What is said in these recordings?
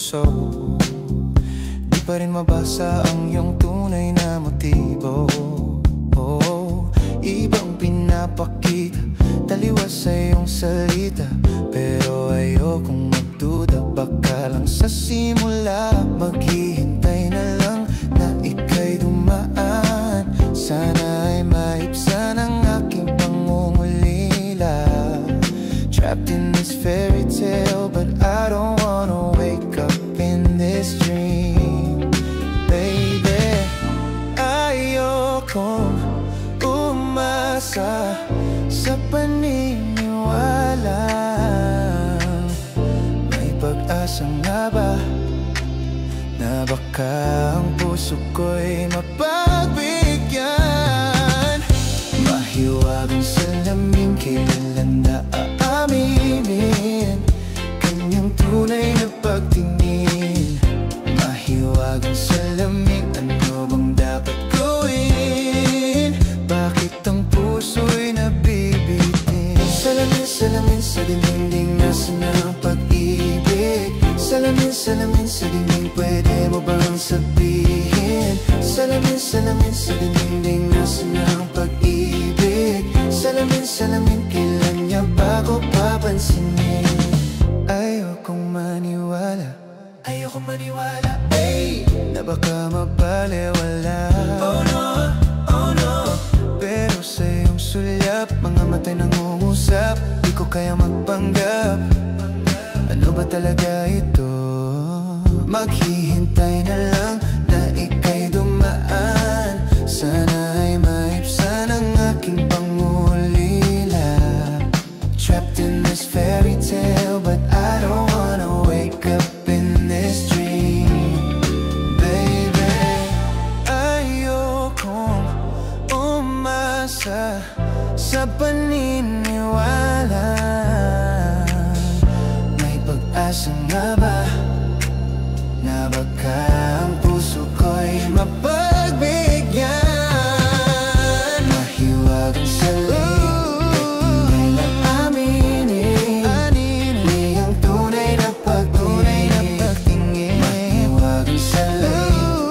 puso. Di pa rin mabasa ang iyong tunay na motibo. Ibang pinapakita, taliwas sa iyong salita, pero ayokong magduda, baka lang sa simula. Maghihintay na lang na ika'y dumaan. Sana ay maibsan ang aking pangungulila. Trapped in this fairy tale, but I don't wanna wake up in this dream. Baby, ayokong umasa sa paniniwala. May pag-asa nga ba na baka ang puso ko'y mapagbigyan? Mahiwagang salamin, kailan na aaminin kanyang tunay na pagtingin? Mahiwagang salamin, ano bang dapat gawin? Bakit ang puso'y nabibitin? Salamin, salamin sa dingding, nasa na ang pag-ibig? Salamin, salamin sa dingding, pwede mo bang sabihin? Salamin, salamin sa dingding, nasa na ang pag-ibig? Salamin, salamin, kailan niya ba ko papansinin? Ayokong maniwala, ayokong maniwala, ay, na baka mabalewala. Oh no, oh no. Pero sa iyong sulyap, mga mata'y nangungusap, di ko kaya magpanggap. Ano ba talaga ito? Maghihintay na lang na ika'y dumaan. Sana ay maibsan ang aking pangulila. Trapped in this fairy tale, but I don't wanna wake up in this dream. Baby, ayokong umasa sa paniniwala. May pag-asa nga ba na baka ang puso ko'y mapagbigyan? Mahiwagang salita, hindi lang aminin niyang tunay na pagtingin. Mahiwagang salita,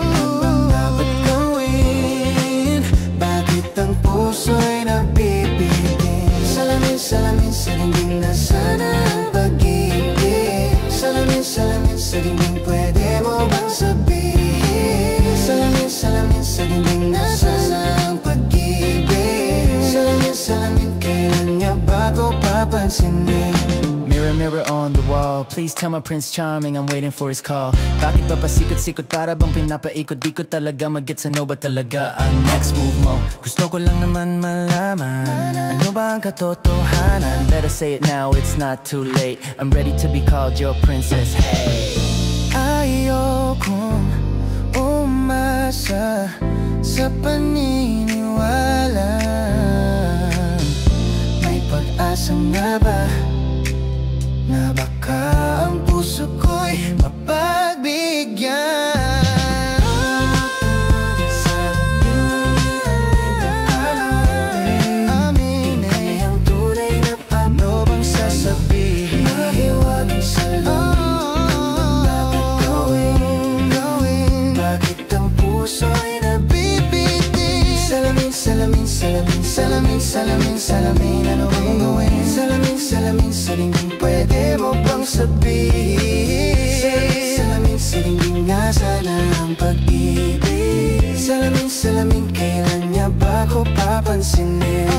ano bang dapat gawin? Bakit ang puso'y nabibitin? Salamin, salamin sa dingding, nasaan ang pag-ibig? Salamin, salamin sa dingding, pwede mo bang sabihin? Salamin, salamin sa dingding, nasaan ang pag-ibig? Salamin, salamin, kailan niya ba ko papansinin? Mirror, mirror on the wall, please tell my Prince Charming I'm waiting for his call. Bakit ba pasikot-sikot, para bang pinapaikot? Di ko talaga mag-gets, ano ba talaga ang next move mo? Gusto ko lang naman malaman, ano ba ang katotohanan? Better say it now, it's not too late. I'm ready to be called your princess, hey. Ayokong umasa sa paniniwala. May pag-asa nga ba na baka ang puso ko'y mapagbigyan? Salamin, salamin, salamin, salamin, ano bang gawin? Salamin, salamin sa dingding, pwede mo bang sabihin? Salamin, sa dingding, nasaan ang pag-ibig? Salamin, salamin, kailan niya ba ko papansinin?